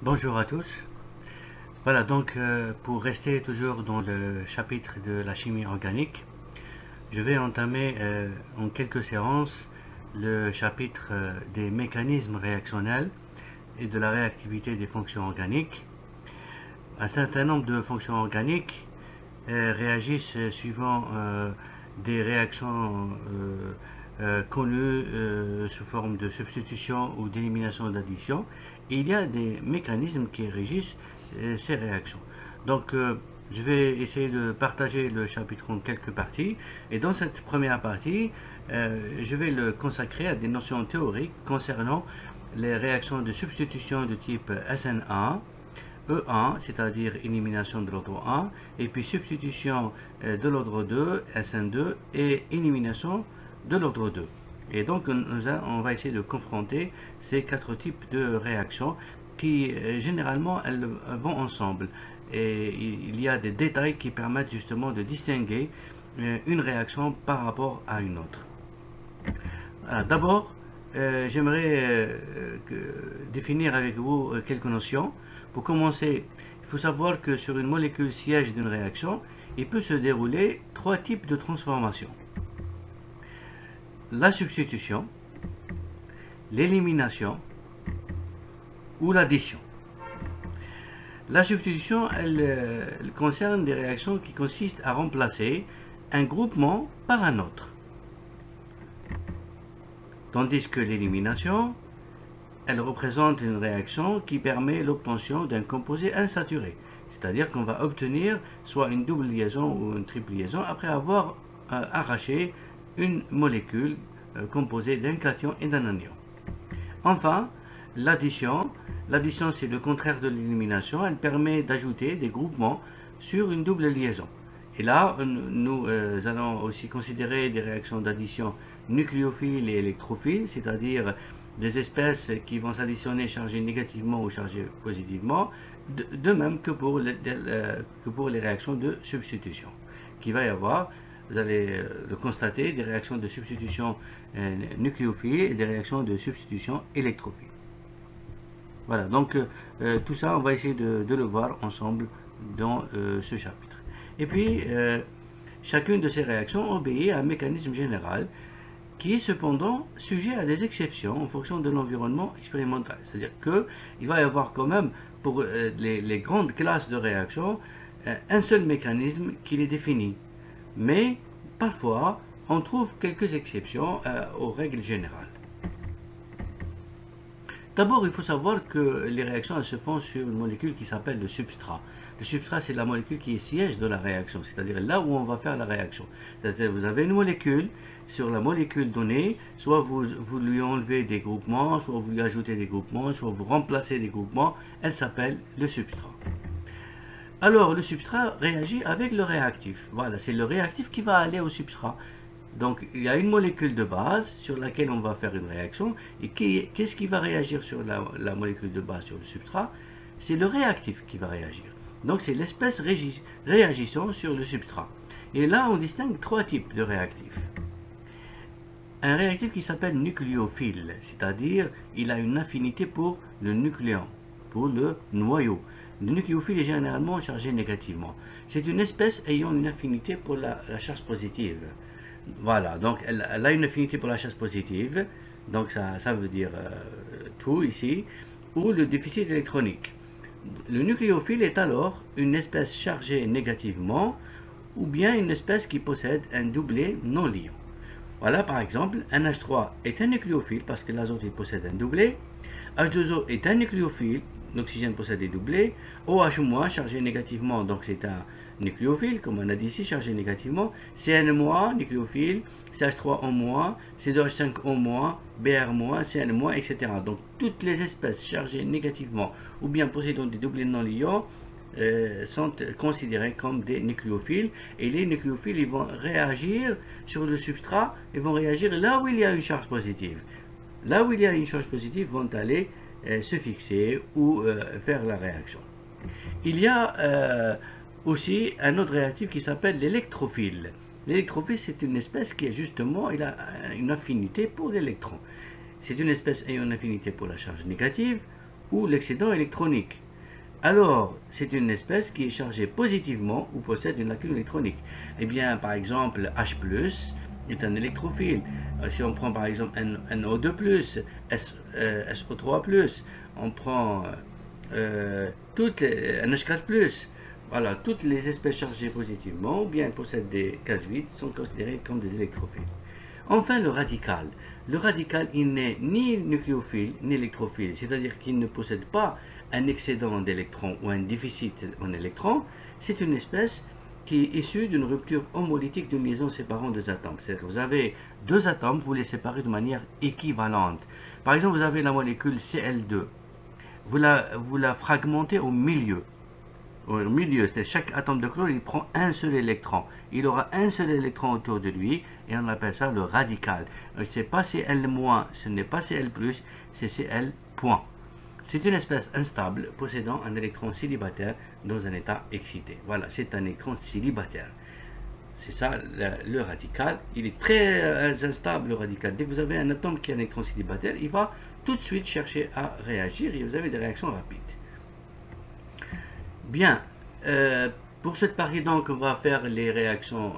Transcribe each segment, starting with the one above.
Bonjour à tous. Voilà, donc pour rester toujours dans le chapitre de la chimie organique, je vais entamer en quelques séances le chapitre des mécanismes réactionnels et de la réactivité des fonctions organiques. Un certain nombre de fonctions organiques réagissent suivant des réactions connues sous forme de substitution ou d'élimination d'addition. Il y a des mécanismes qui régissent ces réactions. Donc, je vais essayer de partager le chapitre en quelques parties. Et dans cette première partie, je vais le consacrer à des notions théoriques concernant les réactions de substitution de type SN1, E1, c'est-à-dire élimination de l'ordre 1, et puis substitution de l'ordre 2, SN2, et élimination de l'ordre 2. Et donc, on va essayer de confronter ces quatre types de réactions qui, généralement, elles vont ensemble. Et il y a des détails qui permettent justement de distinguer une réaction par rapport à une autre. D'abord, j'aimerais définir avec vous quelques notions. Pour commencer, il faut savoir que sur une molécule siège d'une réaction, il peut se dérouler trois types de transformations. La substitution, l'élimination ou l'addition. La substitution, elle concerne des réactions qui consistent à remplacer un groupement par un autre. Tandis que l'élimination, elle représente une réaction qui permet l'obtention d'un composé insaturé. C'est-à-dire qu'on va obtenir soit une double liaison ou une triple liaison après avoir arraché une molécule composée d'un cation et d'un anion. Enfin, l'addition, c'est le contraire de l'élimination. Elle permet d'ajouter des groupements sur une double liaison. Et là, nous allons aussi considérer des réactions d'addition nucléophiles et électrophiles, c'est-à-dire des espèces qui vont s'additionner chargées négativement ou chargées positivement, de même que pour les réactions de substitution. Qu'il va y avoir, vous allez le constater, des réactions de substitution nucléophiles et des réactions de substitution électrophiles. Voilà, donc tout ça, on va essayer de le voir ensemble dans ce chapitre. Et puis, chacune de ces réactions obéit à un mécanisme général qui est cependant sujet à des exceptions en fonction de l'environnement expérimental. C'est-à-dire qu'il va y avoir quand même, pour les grandes classes de réactions, un seul mécanisme qui les définit. Mais parfois, on trouve quelques exceptions aux règles générales. D'abord, il faut savoir que les réactions elles se font sur une molécule qui s'appelle le substrat. Le substrat, c'est la molécule qui est siège de la réaction, c'est-à-dire là où on va faire la réaction. C'est-à-dire vous avez une molécule, sur la molécule donnée, soit vous lui enlevez des groupements, soit vous lui ajoutez des groupements, soit vous remplacez des groupements, elle s'appelle le substrat. Alors, le substrat réagit avec le réactif. Voilà, c'est le réactif qui va aller au substrat. Donc, il y a une molécule de base sur laquelle on va faire une réaction. Et qu'est-ce qui va réagir sur la molécule de base sur le substrat? C'est le réactif qui va réagir. Donc, c'est l'espèce réagissant sur le substrat. Et là, on distingue trois types de réactifs. Un réactif qui s'appelle nucléophile, c'est-à-dire il a une affinité pour le nucléon, pour le noyau. Le nucléophile est généralement chargé négativement. C'est une espèce ayant une affinité pour la charge positive. Voilà, donc elle a une affinité pour la charge positive, donc ça veut dire tout ici, ou le déficit électronique. Le nucléophile est alors une espèce chargée négativement, ou bien une espèce qui possède un doublet non liant. Voilà, par exemple, un H3 est un nucléophile parce que l'azote possède un doublet, H2O est un nucléophile, l'oxygène possède des doublets, OH- chargé négativement, donc c'est un nucléophile, comme on a dit ici, chargé négativement, CN-, nucléophile, CH3O-, C2H5O-, Br-, Cn-, etc. Donc toutes les espèces chargées négativement ou bien possédant des doublets non liants sont considérés comme des nucléophiles, et les nucléophiles ils vont réagir sur le substrat, ils vont réagir là où il y a une charge positive. Là où il y a une charge positive, vont aller se fixer ou faire la réaction. Il y a aussi un autre réactif qui s'appelle l'électrophile. L'électrophile, c'est une espèce qui est justement, il a une affinité pour l'électron. C'est une espèce ayant une affinité pour la charge négative ou l'excédent électronique. Alors, c'est une espèce qui est chargée positivement ou possède une lacune électronique. Eh bien, par exemple, H+, est un électrophile. Si on prend par exemple NO2+, SO3+, on prend NH4+, voilà, toutes les espèces chargées positivement ou bien possèdent des cases vides sont considérées comme des électrophiles. Enfin, le radical. Le radical, il n'est ni nucléophile ni électrophile, c'est-à-dire qu'il ne possède pas un excédent d'électrons ou un déficit en électrons. C'est une espèce qui est issue d'une rupture homolytique d'une liaison séparant deux atomes. C'est-à-dire que vous avez deux atomes, vous les séparez de manière équivalente. Par exemple, vous avez la molécule Cl2. Vous la fragmentez au milieu. C'est chaque atome de chlore, il prend un seul électron. Il aura un seul électron autour de lui et on appelle ça le radical. C'est pas Cl-, ce n'est pas Cl+, c'est Cl'. C'est une espèce instable possédant un électron célibataire dans un état excité. Voilà, c'est un électron célibataire. C'est ça le radical. Il est très instable, le radical. Dès que vous avez un atome qui a un électron célibataire, il va tout de suite chercher à réagir et vous avez des réactions rapides. Bien, pour cette partie donc on va faire les réactions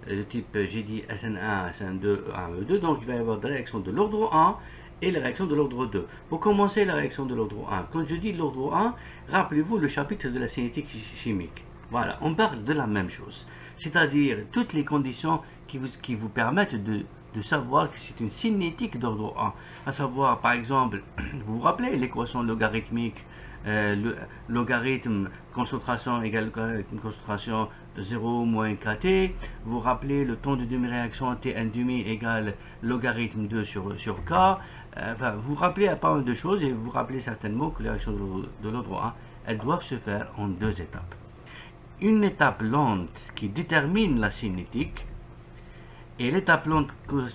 de type, j'ai dit SN1, SN2, E1, E2, donc il va y avoir des réactions de l'ordre 1 et les réactions de l'ordre 2. Pour commencer la réaction de l'ordre 1, quand je dis l'ordre 1, rappelez-vous le chapitre de la cinétique chimique. Voilà, on parle de la même chose, c'est-à-dire toutes les conditions qui vous permettent de savoir que c'est une cinétique d'ordre 1, à savoir par exemple, vous vous rappelez l'équation logarithmique, le logarithme concentration égale concentration 0 moins kT. Vous rappelez le temps de demi-réaction T1,5 égale logarithme 2 sur K. Enfin, vous rappelez à pas mal de choses et vous rappelez certainement que les réactions de l'ordre 1, elles doivent se faire en deux étapes. Une étape lente qui détermine la cinétique, et l'étape lente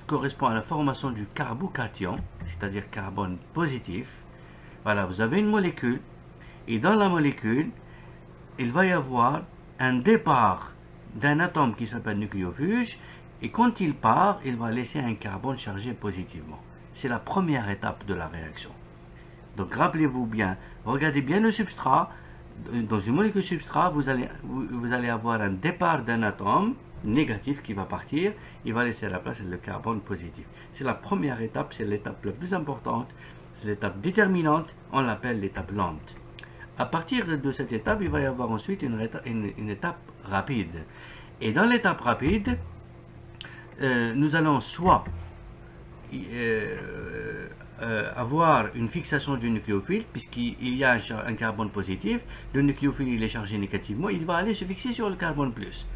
correspond à la formation du carbocation, c'est-à-dire carbone positif. Voilà, vous avez une molécule, et dans la molécule, il va y avoir un départ d'un atome qui s'appelle nucléofuge, et quand il part, il va laisser un carbone chargé positivement. C'est la première étape de la réaction. Donc rappelez-vous bien, regardez bien le substrat. Dans une molécule substrat, vous allez avoir un départ d'un atome négatif qui va partir, il va laisser à la place le carbone positif. C'est la première étape, c'est l'étape la plus importante, c'est l'étape déterminante, on l'appelle l'étape lente. À partir de cette étape, il va y avoir ensuite une étape rapide. Et dans l'étape rapide, nous allons soit avoir une fixation du nucléophile, puisqu'il y a un carbone positif, le nucléophile il est chargé négativement, il va aller se fixer sur le carbone plus.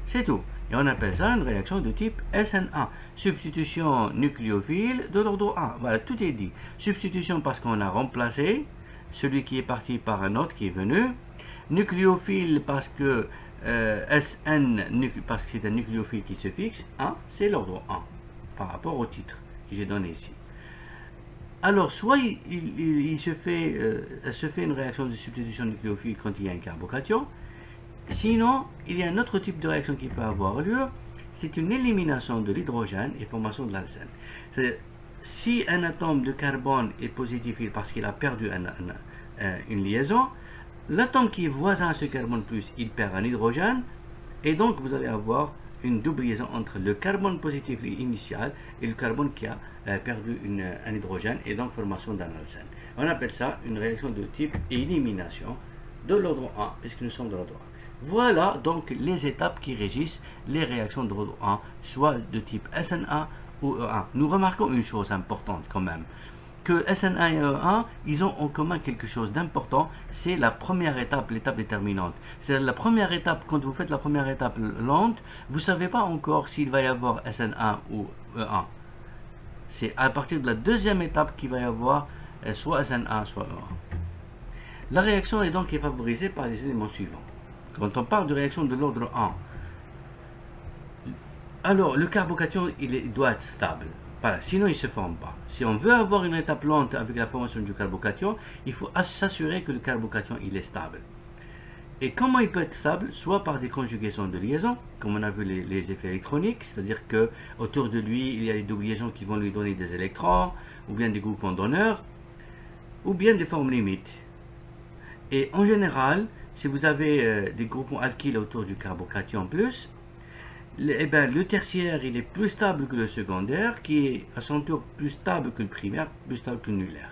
C'est tout. Et on appelle ça une réaction de type SN1. Substitution nucléophile de l'ordre 1. Voilà, tout est dit. Substitution parce qu'on a remplacé celui qui est parti par un autre qui est venu. Nucléophile parce que SN, parce que c'est un nucléophile qui se fixe. 1, c'est l'ordre 1 par rapport au titre que j'ai donné ici. Alors, soit il se fait une réaction de substitution nucléophile quand il y a un carbocation. Sinon, il y a un autre type de réaction qui peut avoir lieu, c'est une élimination de l'hydrogène et formation de l'alcène. C'est-à-dire, si un atome de carbone est positif parce qu'il a perdu une liaison, l'atome qui est voisin à ce carbone plus, il perd un hydrogène, et donc vous allez avoir une double liaison entre le carbone positif initial et le carbone qui a perdu un hydrogène, et donc formation d'un alcène. On appelle ça une réaction de type élimination de l'ordre 1, puisque nous sommes de l'ordre 1. Voilà donc les étapes qui régissent les réactions de l'ordre 1, soit de type SN1 ou E1. Nous remarquons une chose importante quand même, que SN1 et E1, ils ont en commun quelque chose d'important, c'est la première étape, l'étape déterminante. C'est-à-dire la première étape, quand vous faites la première étape lente, vous ne savez pas encore s'il va y avoir SN1 ou E1. C'est à partir de la deuxième étape qu'il va y avoir soit SN1, soit E1. La réaction est donc favorisée par les éléments suivants. Quand on parle de réaction de l'ordre 1, alors le carbocation il doit être stable. Voilà, sinon il ne se forme pas. Si on veut avoir une étape lente avec la formation du carbocation, il faut s'assurer que le carbocation il est stable. Et comment il peut être stable? Soit par des conjugaisons de liaison, comme on a vu les effets électroniques, c'est-à-dire que autour de lui il y a des doubles liaisons qui vont lui donner des électrons, ou bien des groupons d'honneur. ou bien des formes limites. Et en général, si vous avez des groupements alkyles autour du carbocation plus, le tertiaire il est plus stable que le secondaire, qui est à son tour plus stable que le primaire, plus stable que le nulaire.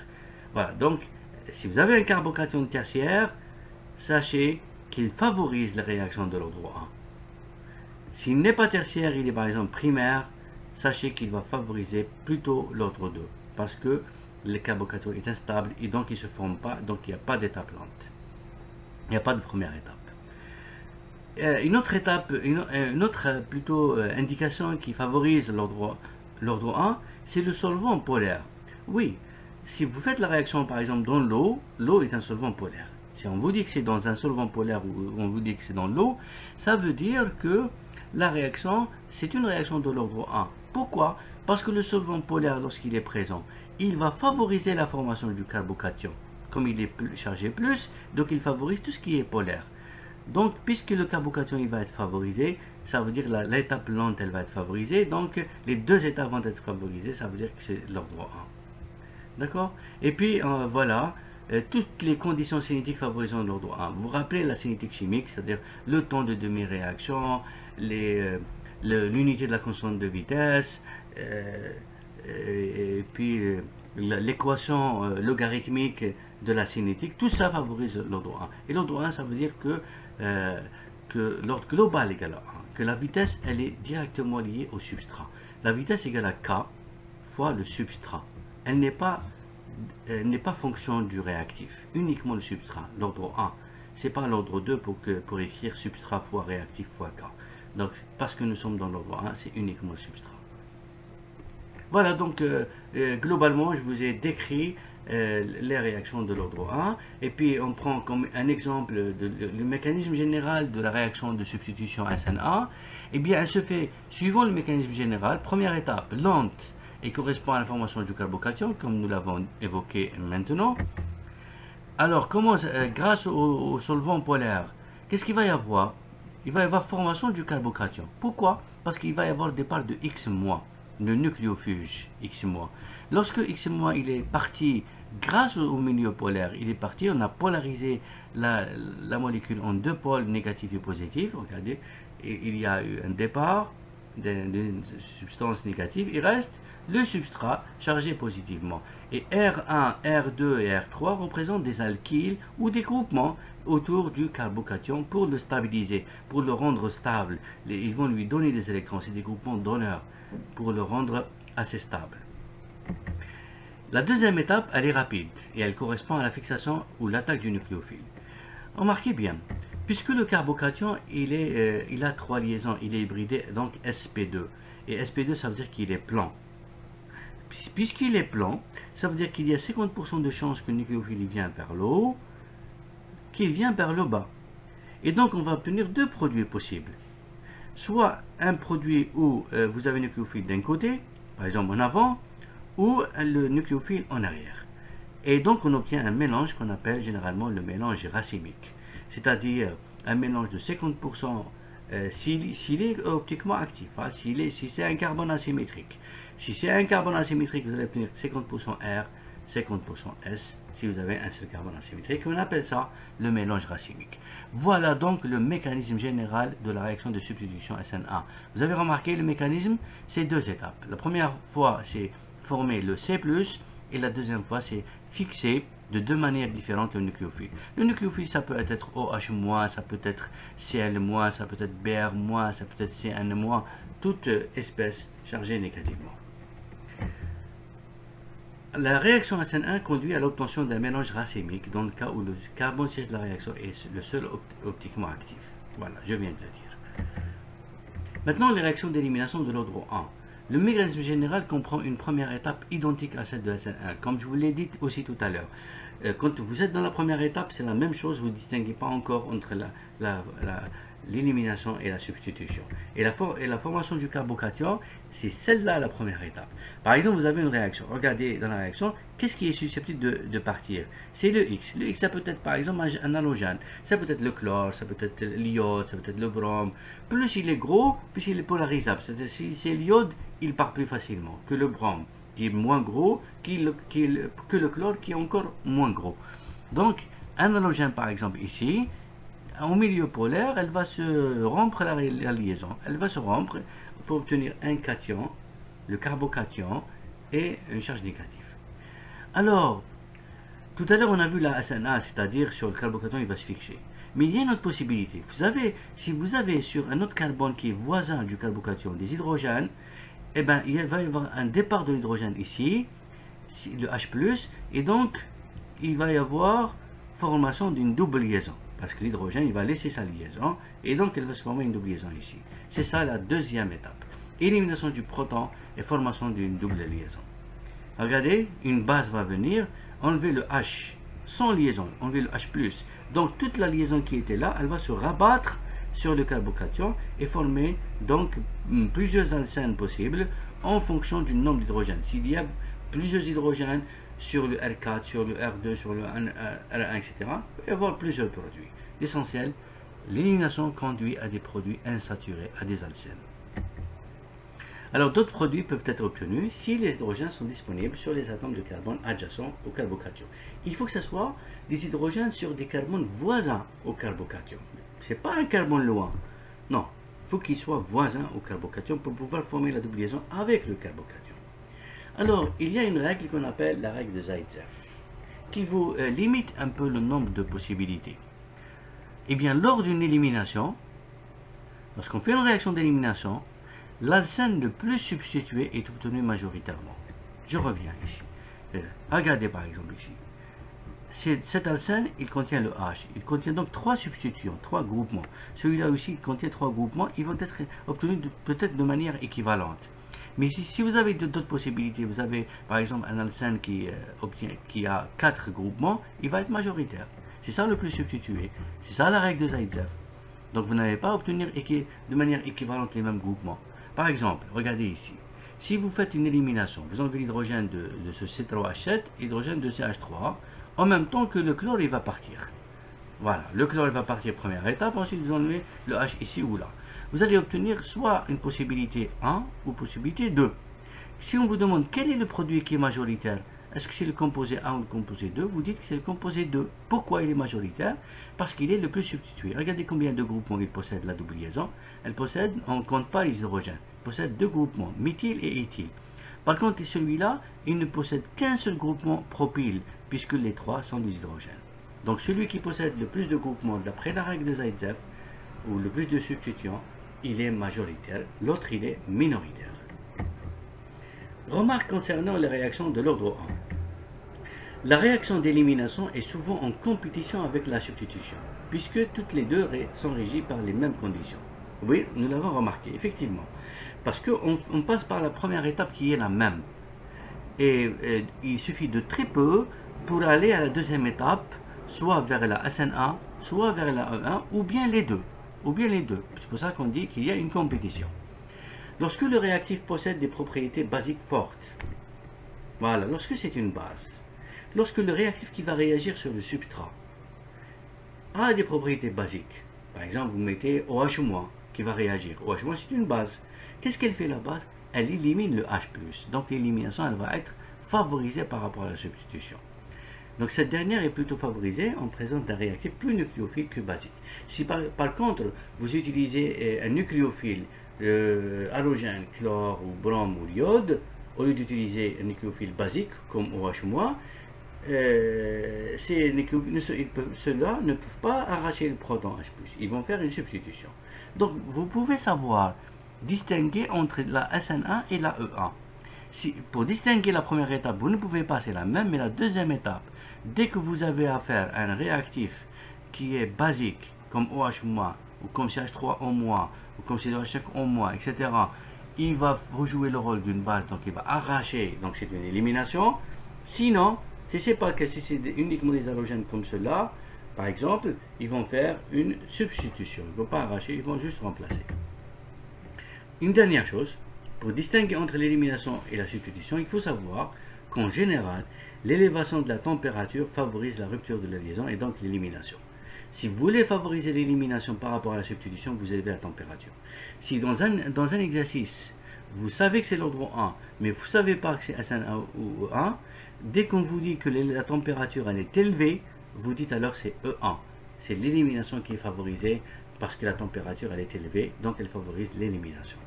Voilà, donc si vous avez un carbocation tertiaire, sachez qu'il favorise la réaction de l'ordre 1. S'il n'est pas tertiaire, il est par exemple primaire, sachez qu'il va favoriser plutôt l'ordre 2, parce que le carbocation est instable et donc il ne se forme pas, donc il n'y a pas d'étape lente. Il n'y a pas de première étape. Une autre étape, une autre plutôt indication qui favorise l'ordre 1, c'est le solvant polaire. Oui, si vous faites la réaction par exemple dans l'eau, l'eau est un solvant polaire. Si on vous dit que c'est dans un solvant polaire ou on vous dit que c'est dans l'eau, ça veut dire que la réaction, c'est une réaction de l'ordre 1. Pourquoi? Parce que le solvant polaire, lorsqu'il est présent, il va favoriser la formation du carbocation. Comme il est chargé plus, donc il favorise tout ce qui est polaire. Donc, puisque le carbocation il va être favorisé, ça veut dire l'étape lente elle va être favorisée. Donc, les deux étapes vont être favorisées, ça veut dire que c'est l'ordre 1. D'accord? Et puis, voilà, toutes les conditions cinétiques favorisant l'ordre 1. Vous vous rappelez la cinétique chimique, c'est-à-dire le temps de demi-réaction, l'unité de la constante de vitesse, et puis l'équation logarithmique de la cinétique, tout ça favorise l'ordre 1. Et l'ordre 1, ça veut dire que l'ordre global égale à 1, que la vitesse, elle est directement liée au substrat. La vitesse égale à K fois le substrat. Elle n'est pas fonction du réactif, uniquement le substrat. L'ordre 1, c'est pas l'ordre 2 pour écrire substrat fois réactif fois K. Donc, parce que nous sommes dans l'ordre 1, c'est uniquement le substrat. Voilà, donc, globalement, je vous ai décrit les réactions de l'ordre 1. Et puis, on prend comme un exemple le mécanisme général de la réaction de substitution SN1. Eh bien, elle se fait suivant le mécanisme général. Première étape, lente, et correspond à la formation du carbocation, comme nous l'avons évoqué maintenant. Alors, grâce au solvant polaire, qu'est-ce qu'il va y avoir? Il va y avoir formation du carbocation. Pourquoi? Parce qu'il va y avoir le départ de X-, le nucléofuge X-. Lorsque X- il est parti, grâce au milieu polaire, il est parti, on a polarisé la molécule en deux pôles négatifs et positifs. Regardez, il y a eu un départ d'une substance négative, il reste le substrat chargé positivement. Et R1, R2 et R3 représentent des alkyles ou des groupements autour du carbocation pour le stabiliser, pour le rendre stable. Ils vont lui donner des électrons, c'est des groupements donneurs, pour le rendre assez stable. La deuxième étape, elle est rapide et elle correspond à la fixation ou l'attaque du nucléophile. Remarquez bien, puisque le carbocation il a trois liaisons, il est hybridé, donc sp2. Et sp2, ça veut dire qu'il est plan. Puisqu'il est plan, ça veut dire qu'il y a 50% de chances que le nucléophile vienne vers le haut, qu'il vient vers le bas. Et donc, on va obtenir deux produits possibles. Soit un produit où vous avez le nucléophile d'un côté, par exemple en avant, ou le nucléophile en arrière. Et donc, on obtient un mélange qu'on appelle généralement le mélange racémique. C'est-à-dire un mélange de 50% s'il est optiquement actif, hein, si c'est un carbone asymétrique. Si c'est un carbone asymétrique, vous allez obtenir 50% R, 50% S, si vous avez un seul carbone asymétrique. On appelle ça le mélange racémique. Voilà donc le mécanisme général de la réaction de substitution SN1. Vous avez remarqué le mécanisme, c'est deux étapes. La première fois, c'est former le C+, et la deuxième fois, c'est fixer de deux manières différentes le nucléophile. Le nucléophile, ça peut être OH-, ça peut être Cl-, ça peut être Br-, ça peut être Cn-, toute espèce chargée négativement. La réaction SN1 conduit à l'obtention d'un mélange racémique dans le cas où le carbone siège de la réaction est le seul optiquement actif. Voilà, je viens de le dire. Maintenant, les réactions d'élimination de l'ordre 1. Le mécanisme général comprend une première étape identique à celle de SN1, comme je vous l'ai dit aussi tout à l'heure. Quand vous êtes dans la première étape, c'est la même chose, vous ne distinguez pas encore entre l'élimination et la substitution. Et la formation du carbocation, c'est celle-là la première étape. Par exemple, vous avez une réaction. Regardez dans la réaction, qu'est-ce qui est susceptible de partir? C'est le X. Le X, ça peut être par exemple un halogène. Ça peut être le chlore, ça peut être l'iode, ça peut être le brome. Plus il est gros, plus il est polarisable. C'est-à-dire si c'est l'iode, il part plus facilement que le brome. qui est moins gros que le chlore qui est encore moins gros. Donc, un halogène par exemple ici, au milieu polaire, elle va se rompre la liaison. Elle va se rompre pour obtenir un cation, le carbocation, et une charge négative. Alors, tout à l'heure on a vu la SNA, c'est-à-dire sur le carbocation il va se fixer. Mais il y a une autre possibilité. Vous savez, si vous avez sur un autre carbone qui est voisin du carbocation des hydrogènes, eh bien, il va y avoir un départ de l'hydrogène ici, le H+, et donc il va y avoir formation d'une double liaison. Parce que l'hydrogène, il va laisser sa liaison, et donc il va se former une double liaison ici. C'est ça la deuxième étape. Élimination du proton et formation d'une double liaison. Regardez, une base va venir, enlever le H sans liaison, enlever le H+. Donc toute la liaison qui était là, elle va se rabattre sur le carbocation et former donc plusieurs alcènes possibles en fonction du nombre d'hydrogènes. S'il y a plusieurs hydrogènes sur le R4, sur le R2, sur le R1, etc., il peut y avoir plusieurs produits. L'essentiel, l'élimination conduit à des produits insaturés, à des alcènes. Alors d'autres produits peuvent être obtenus si les hydrogènes sont disponibles sur les atomes de carbone adjacents au carbocation. Il faut que ce soit des hydrogènes sur des carbones voisins au carbocation. Ce n'est pas un carbone loin. Non, il faut qu'il soit voisin au carbocation pour pouvoir former la double liaison avec le carbocation. Alors, il y a une règle qu'on appelle la règle de Zaïtsev, qui vous limite un peu le nombre de possibilités. Eh bien, lors d'une élimination, lorsqu'on fait une réaction d'élimination, l'alcène le plus substitué est obtenu majoritairement. Je reviens ici. Regardez par exemple ici. Cet alcène, il contient le H. Il contient donc 3 substitutions, 3 groupements. Celui-là aussi, il contient 3 groupements. Ils vont être obtenus peut-être de manière équivalente. Mais si vous avez d'autres possibilités, vous avez par exemple un alcène qui a 4 groupements, il va être majoritaire. C'est ça le plus substitué. C'est ça la règle de Zaïtsev. Donc vous n'allez pas obtenir de manière équivalente les mêmes groupements. Par exemple, regardez ici. Si vous faites une élimination, vous enlevez l'hydrogène de ce C3H7, l'hydrogène de CH3, en même temps que le chlore il va partir. Voilà, le chlore il va partir première étape, ensuite vous enlevez le H ici ou là. Vous allez obtenir soit une possibilité 1 ou possibilité 2. Si on vous demande quel est le produit qui est majoritaire, est-ce que c'est le composé 1 ou le composé 2, vous dites que c'est le composé 2. Pourquoi il est majoritaire? Parce qu'il est le plus substitué. Regardez combien de groupements il possède la double liaison. Elle possède, on ne compte pas les hydrogènes, il possède 2 groupements, méthyle et éthyle. Par contre, celui-là, il ne possède qu'un seul groupement propyle, puisque les 3 sont des hydrogènes. Donc celui qui possède le plus de groupements, d'après la règle de Zaïtsev, ou le plus de substituants, il est majoritaire, l'autre il est minoritaire. Remarque concernant les réactions de l'ordre 1. La réaction d'élimination est souvent en compétition avec la substitution, puisque toutes les deux sont régies par les mêmes conditions. Oui, nous l'avons remarqué, effectivement. Parce qu'on passe par la première étape qui est la même. Et il suffit de très peu pour aller à la deuxième étape, soit vers la SNA, soit vers la E1, ou bien les deux. C'est pour ça qu'on dit qu'il y a une compétition. Lorsque le réactif possède des propriétés basiques fortes, voilà, lorsque c'est une base, lorsque le réactif qui va réagir sur le substrat a des propriétés basiques, par exemple vous mettez OH- qui va réagir, OH- c'est une base. Qu'est-ce qu'elle fait la base? Elle élimine le H+, donc l'élimination elle va être favorisée par rapport à la substitution. Donc cette dernière est plutôt favorisée en présence d'un réactif plus nucléophile que basique. Si par contre vous utilisez un nucléophile halogène, chlore ou brome ou iode, au lieu d'utiliser un nucléophile basique comme OH-, ceux-là ne peuvent pas arracher le proton H+, ils vont faire une substitution. Donc vous pouvez savoir distinguer entre la SN1 et la E1. Pour distinguer la première étape, vous ne pouvez pas, c'est la même, mais la deuxième étape, dès que vous avez affaire à un réactif qui est basique, comme OH-, ou comme CH3O-, ou comme CH5O-, etc., il va rejouer le rôle d'une base, donc il va arracher, donc c'est une élimination. Sinon, si c'est pas que si c'est uniquement des halogènes comme cela, par exemple, ils vont faire une substitution. Ils ne vont pas arracher, ils vont juste remplacer. Une dernière chose, pour distinguer entre l'élimination et la substitution, il faut savoir qu'en général, l'élévation de la température favorise la rupture de la liaison et donc l'élimination. Si vous voulez favoriser l'élimination par rapport à la substitution, vous élevez la température. Si dans un exercice, vous savez que c'est l'ordre 1, mais vous ne savez pas que c'est SN1 ou E1, dès qu'on vous dit que la température elle est élevée, vous dites alors c'est E1. C'est l'élimination qui est favorisée parce que la température elle est élevée, donc elle favorise l'élimination.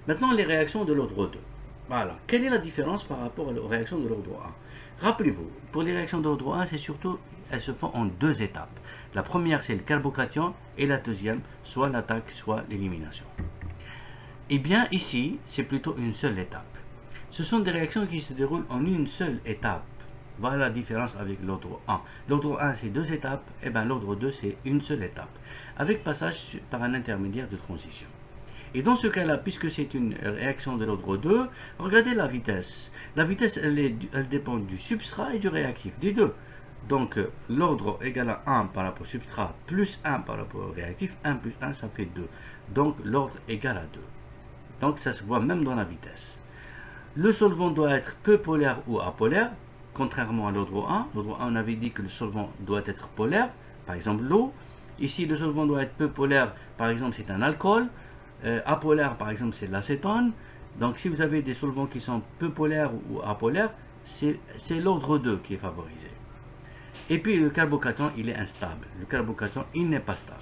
Maintenant, les réactions de l'ordre 2. Voilà. Quelle est la différence par rapport aux réactions de l'ordre 1? Rappelez-vous, pour les réactions de l'ordre 1, c'est surtout, elles se font en deux étapes. La première, c'est le carbocation, et la deuxième, soit l'attaque, soit l'élimination. Eh bien, ici, c'est plutôt une seule étape. Ce sont des réactions qui se déroulent en une seule étape. Voilà la différence avec l'ordre 1. L'ordre 1, c'est deux étapes, et bien l'ordre 2, c'est une seule étape, avec passage par un intermédiaire de transition. Et dans ce cas-là, puisque c'est une réaction de l'ordre 2, regardez la vitesse. La vitesse, elle dépend du substrat et du réactif, des deux. Donc, l'ordre égal à 1 par rapport au substrat plus 1 par rapport au réactif, 1 plus 1, ça fait 2. Donc, l'ordre égal à 2. Donc, ça se voit même dans la vitesse. Le solvant doit être peu polaire ou apolaire, contrairement à l'ordre 1. L'ordre 1, on avait dit que le solvant doit être polaire, par exemple l'eau. Ici, le solvant doit être peu polaire, par exemple, c'est un alcool. Apolaire, par exemple, c'est l'acétone. Donc, si vous avez des solvants qui sont peu polaires ou apolaires, c'est l'ordre 2 qui est favorisé. Et puis, le carbocation, il est instable. Le carbocation, il n'est pas stable.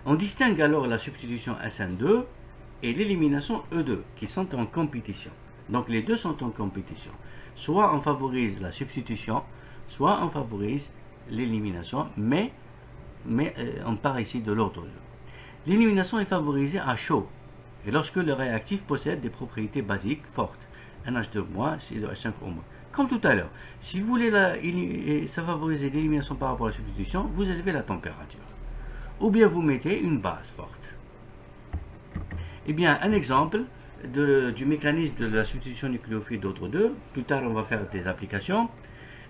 On distingue alors la substitution SN2 et l'élimination E2, qui sont en compétition. Donc, les deux sont en compétition. Soit on favorise la substitution, soit on favorise l'élimination, mais on part ici de l'ordre 2. L'élimination est favorisée à chaud, et lorsque le réactif possède des propriétés basiques fortes, NH2-, CH5O-. Comme tout à l'heure, si vous voulez favoriser l'élimination par rapport à la substitution, vous élevez la température. Ou bien vous mettez une base forte. Eh bien, un exemple du mécanisme de la substitution nucléophile d'ordre 2, plus tard on va faire des applications,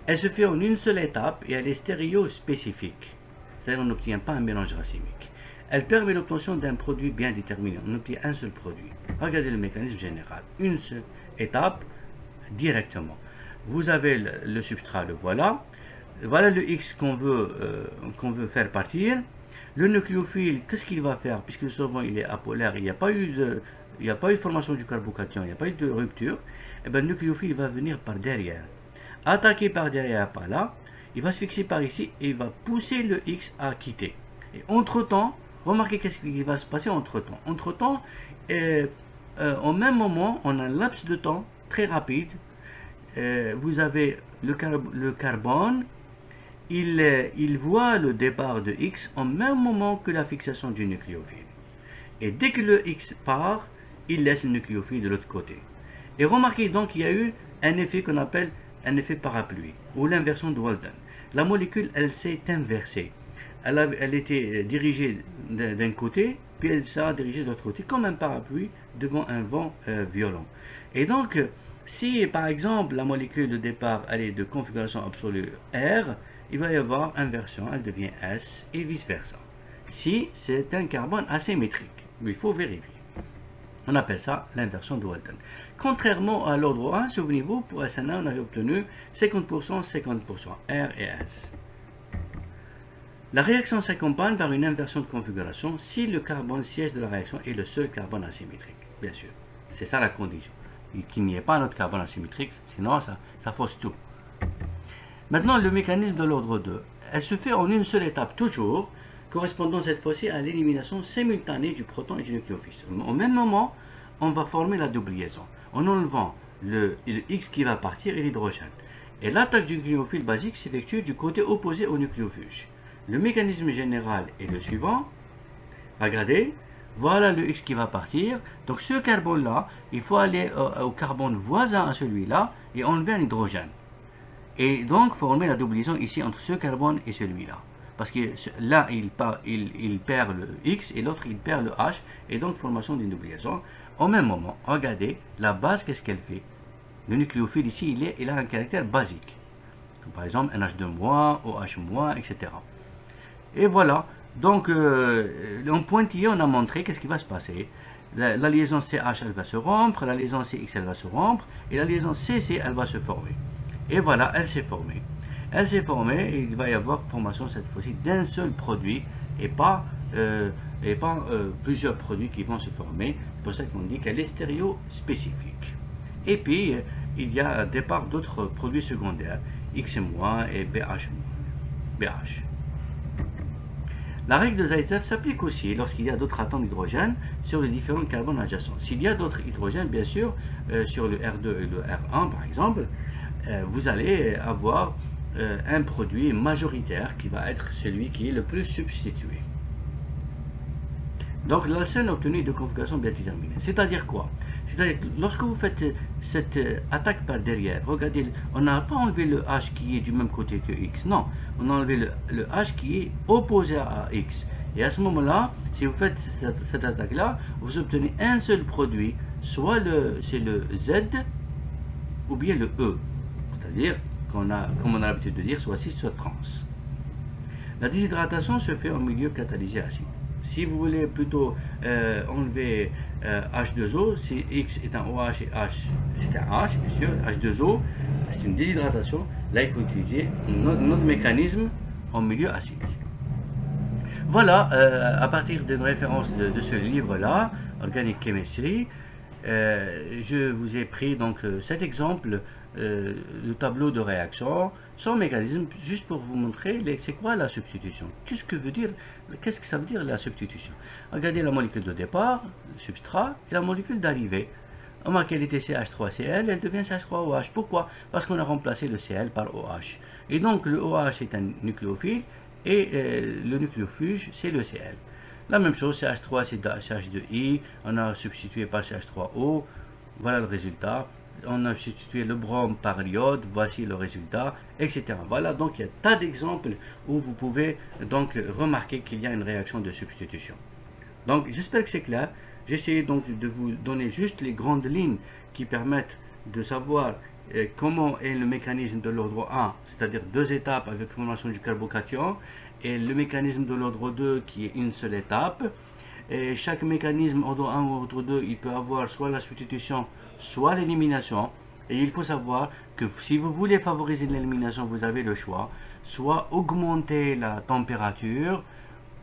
elle se fait en une seule étape et elle est stéréospécifique, c'est-à-dire on n'obtient pas un mélange racémique. Elle permet l'obtention d'un produit bien déterminé. On obtient un seul produit. Regardez le mécanisme général. Une seule étape directement. Vous avez le substrat, le voilà. Voilà le X qu'on veut faire partir. Le nucléophile, qu'est-ce qu'il va faire? Puisque le solvant il est apolaire, il n'y a pas eu de formation du carbocation, il n'y a pas eu de rupture. Et bien, le nucléophile va venir par derrière. Attaquer par derrière, par là. Il va se fixer par ici et il va pousser le X à quitter. Et entre-temps, remarquez qu'est-ce qui va se passer entre-temps. Entre-temps, au même moment, on a un laps de temps très rapide. Vous avez le carbone, il voit le départ de X au même moment que la fixation du nucléophile. Et dès que le X part, il laisse le nucléophile de l'autre côté. Et remarquez donc qu'il y a eu un effet qu'on appelle un effet parapluie, ou l'inversion de Walden. La molécule, elle s'est inversée. Elle était dirigée d'un côté, puis elle sera dirigée de l'autre côté, comme un parapluie devant un vent violent. Et donc, si par exemple la molécule de départ elle est de configuration absolue R, il va y avoir inversion, elle devient S, et vice-versa. Si c'est un carbone asymétrique, il faut vérifier. On appelle ça l'inversion de Walden. Contrairement à l'ordre 1, souvenez-vous, pour SN1, on avait obtenu 50%, 50%, R et S. La réaction s'accompagne par une inversion de configuration si le carbone siège de la réaction est le seul carbone asymétrique, bien sûr. C'est ça la condition. Qu'il n'y ait pas un autre carbone asymétrique, sinon ça fausse tout. Maintenant, le mécanisme de l'ordre 2. Elle se fait en une seule étape toujours, correspondant cette fois-ci à l'élimination simultanée du proton et du nucléophile. Au même moment, on va former la double liaison, en enlevant le X qui va partir et l'hydrogène. Et l'attaque du nucléophile basique s'effectue du côté opposé au nucléofuge. Le mécanisme général est le suivant. Regardez, voilà le X qui va partir. Donc ce carbone-là, il faut aller au carbone voisin à celui-là et enlever un hydrogène. Et donc former la double liaison ici entre ce carbone et celui-là. Parce que là, il perd le X et l'autre, il perd le H. Et donc formation d'une double liaison. Au même moment, regardez, la base, qu'est-ce qu'elle fait? Le nucléophile ici, il a un caractère basique. Par exemple, NH2-, OH-, etc. Et voilà, donc en pointillé, on a montré qu'est-ce qui va se passer. La liaison CH, elle va se rompre, la liaison CX, elle va se rompre, et la liaison CC, elle va se former. Et voilà, elle s'est formée. Elle s'est formée, et il va y avoir formation cette fois-ci d'un seul produit, et pas et pas plusieurs produits qui vont se former. C'est pour ça qu'on dit qu'elle est stéréospécifique. Et puis, il y a départ d'autres produits secondaires, X- et BH-. La règle de Zaïtsev s'applique aussi lorsqu'il y a d'autres atomes d'hydrogène sur les différents carbones adjacents. S'il y a d'autres hydrogènes, bien sûr, sur le R2 et le R1 par exemple, vous allez avoir un produit majoritaire qui va être celui qui est le plus substitué. Donc l'alcène obtenu de configuration bien déterminée. C'est-à-dire quoi? C'est-à-dire que lorsque vous faites cette attaque par derrière, regardez, on n'a pas enlevé le H qui est du même côté que X, non, on a enlevé le H qui est opposé à X. Et à ce moment-là, si vous faites cette attaque-là, vous obtenez un seul produit, soit c'est le Z ou bien le E. C'est-à-dire, comme on a l'habitude de dire, soit cis, soit trans. La déshydratation se fait en milieu catalysé acide. Si vous voulez plutôt enlever H2O, si X est un OH et H c'est un H, bien sûr, H2O, c'est une déshydratation. Là, il faut utiliser notre mécanisme en milieu acide. Voilà, à partir d'une référence de ce livre-là, Organic Chemistry, je vous ai pris donc cet exemple, le tableau de réaction, son mécanisme, juste pour vous montrer c'est quoi la substitution. Qu'est-ce que ça veut dire la substitution? Regardez la molécule de départ, le substrat, et la molécule d'arrivée. On marque qu'elle était CH3Cl, elle devient CH3OH. Pourquoi? Parce qu'on a remplacé le Cl par OH. Et donc le OH est un nucléophile, et le nucléofuge, c'est le Cl. La même chose, CH3 c'est CH2I, on a substitué par CH3O, voilà le résultat. On a substitué le brome par l'iode, voici le résultat, etc. Voilà, donc il y a tas d'exemples où vous pouvez donc remarquer qu'il y a une réaction de substitution. Donc j'espère que c'est clair. J'ai essayé donc de vous donner juste les grandes lignes qui permettent de savoir comment est le mécanisme de l'ordre 1, c'est-à-dire 2 étapes avec formation du carbocation, et le mécanisme de l'ordre 2 qui est une seule étape. Et chaque mécanisme ordre 1 ou ordre 2, il peut avoir soit la substitution, soit l'élimination. Et il faut savoir que si vous voulez favoriser l'élimination, vous avez le choix, soit augmenter la température,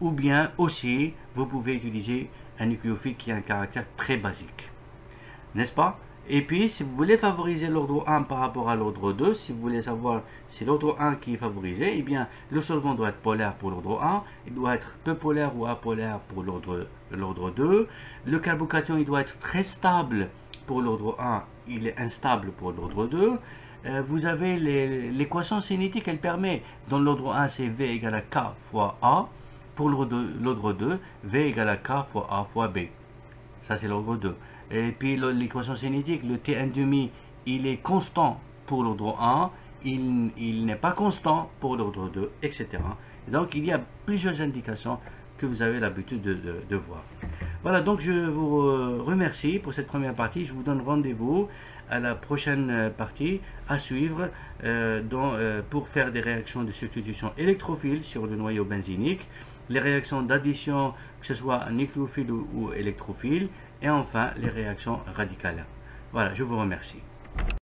ou bien aussi, vous pouvez utiliser un nucléophile qui a un caractère très basique. N'est-ce pas? Et puis, si vous voulez favoriser l'ordre 1 par rapport à l'ordre 2, si vous voulez savoir si l'ordre 1 qui est favorisé, eh bien, le solvant doit être polaire pour l'ordre 1, il doit être peu polaire ou apolaire pour l'ordre 2. Le carbocation, il doit être très stable pour l'ordre 1, il est instable pour l'ordre 2. Vous avez l'équation cinétique, elle permet, dans l'ordre 1, c'est V égale à K fois A. Pour l'ordre 2, V égale à K fois A fois B. Ça, c'est l'ordre 2. Et puis l'équation cinétique, le T1,5, il est constant pour l'ordre 1, il n'est pas constant pour l'ordre 2, etc. Et donc il y a plusieurs indications que vous avez l'habitude de voir. Voilà, donc je vous remercie pour cette première partie. Je vous donne rendez-vous à la prochaine partie à suivre pour faire des réactions de substitution électrophile sur le noyau benzénique, les réactions d'addition, que ce soit nucléophile ou électrophile, et enfin les réactions radicales. Voilà, je vous remercie.